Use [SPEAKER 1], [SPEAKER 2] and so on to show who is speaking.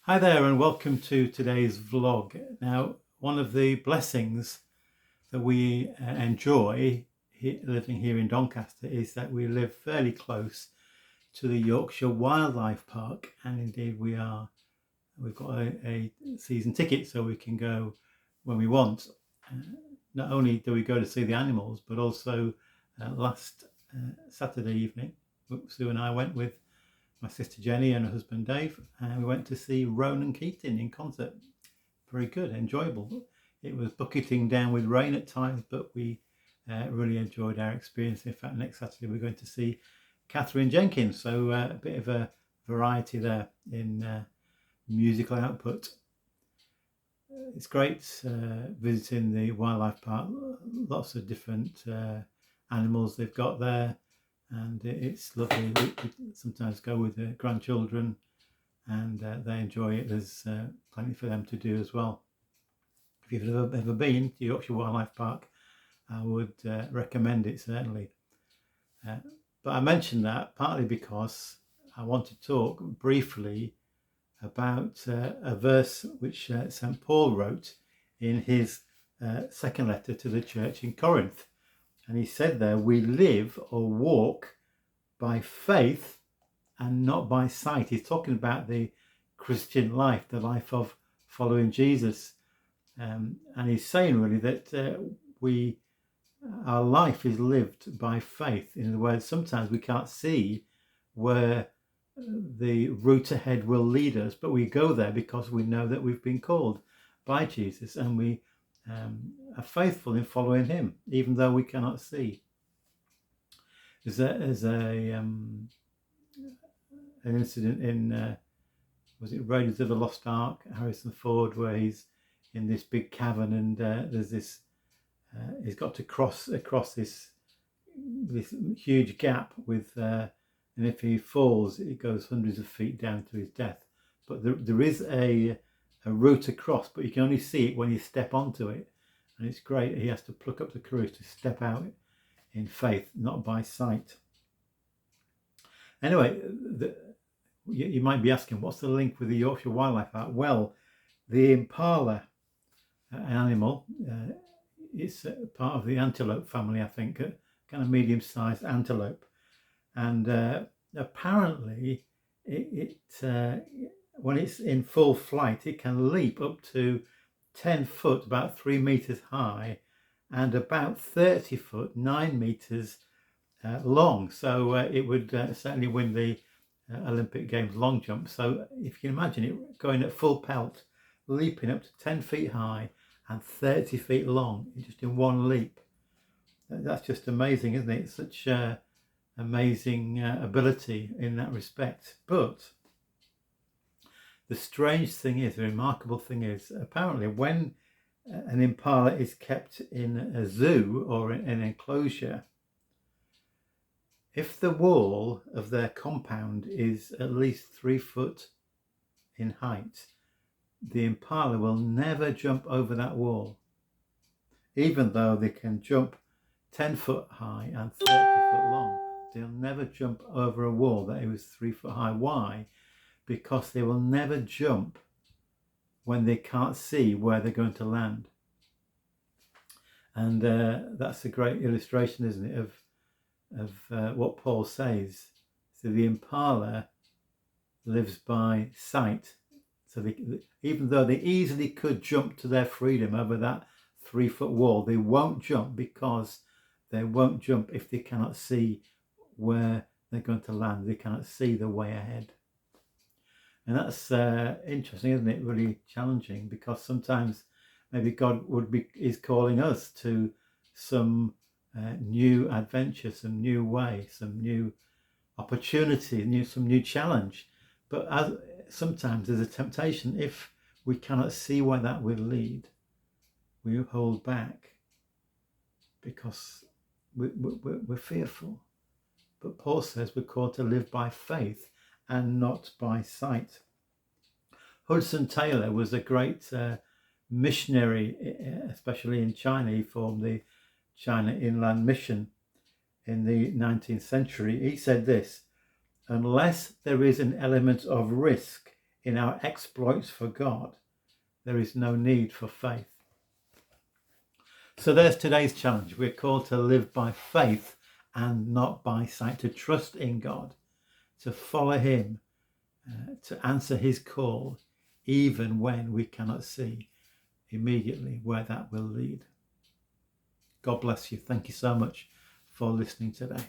[SPEAKER 1] Hi there and welcome to today's vlog. Now, one of the blessings that we enjoy living here in Doncaster is that we live fairly close to the Yorkshire Wildlife Park, and indeed we've got a season ticket so we can go when we want. Not only do we go to see the animals, but also last Saturday evening, Sue and I went with my sister Jenny and her husband Dave, and we went to see Ronan Keating in concert. Very good, enjoyable. It was bucketing down with rain at times, but we really enjoyed our experience. In fact, next Saturday we're going to see Catherine Jenkins, so a bit of a variety there in musical output. It's great visiting the wildlife park. Lots of different animals they've got there, and it's lovely. We sometimes go with the grandchildren, and they enjoy it. There's plenty for them to do as well. If you've ever been to Yorkshire Wildlife Park, I would recommend it certainly. But I mentioned that partly because I want to talk briefly about a verse which St. Paul wrote in his second letter to the church in Corinth. And he said there, we live or walk by faith and not by sight. He's talking about the Christian life, the life of following Jesus. And he's saying really that our life is lived by faith. In other words, sometimes we can't see where the route ahead will lead us, but we go there because we know that we've been called by Jesus, and we are faithful in following him, even though we cannot see. There's an incident in was it Raiders of the Lost Ark, Harrison Ford, where he's in this big cavern, and there's this he's got to cross across this huge gap with and if he falls it goes hundreds of feet down to his death. But there is a route across, but you can only see it when you step onto it, and it's great. He has to pluck up the courage to step out in faith, not by sight. Anyway, you might be asking, what's the link with the Yorkshire Wildlife Park? Well, the impala, an animal, it's part of the antelope family, I think, a kind of medium-sized antelope. And apparently it when it's in full flight, it can leap up to 10 foot, about 3 meters high, and about 30 foot, 9 meters long. So it would certainly win the Olympic Games long jump. So if you can imagine it going at full pelt, leaping up to 10 feet high and 30 feet long, just in one leap. That's just amazing, isn't it? It's such amazing ability in that respect. But the strange thing is, the remarkable thing is, apparently when an impala is kept in a zoo or in an enclosure, if the wall of their compound is at least 3 foot in height, the impala will never jump over that wall, even though they can jump 10 foot high and 30 foot long. They'll never jump over a wall that is 3 foot high. Why? Because they will never jump when they can't see where they're going to land. And that's a great illustration, isn't it, of what Paul says. So the impala lives by sight. So even though they easily could jump to their freedom over that 3 foot wall, they won't jump, because they won't jump if they cannot see where they're going to land. They cannot see the way ahead. And that's interesting, isn't it? Really challenging, because sometimes maybe God is calling us to some new adventure, some new way, some new opportunity, some new challenge. But sometimes there's a temptation, if we cannot see where that will lead, we hold back because we're fearful. But Paul says we're called to live by faith and not by sight. Hudson Taylor was a great missionary, especially in China. He formed the China Inland Mission in the 19th century. He said this: unless there is an element of risk in our exploits for God, there is no need for faith. So there's today's challenge. We're called to live by faith and not by sight, to trust in God, to follow him, to answer his call, even when we cannot see immediately where that will lead. God bless you. Thank you so much for listening today.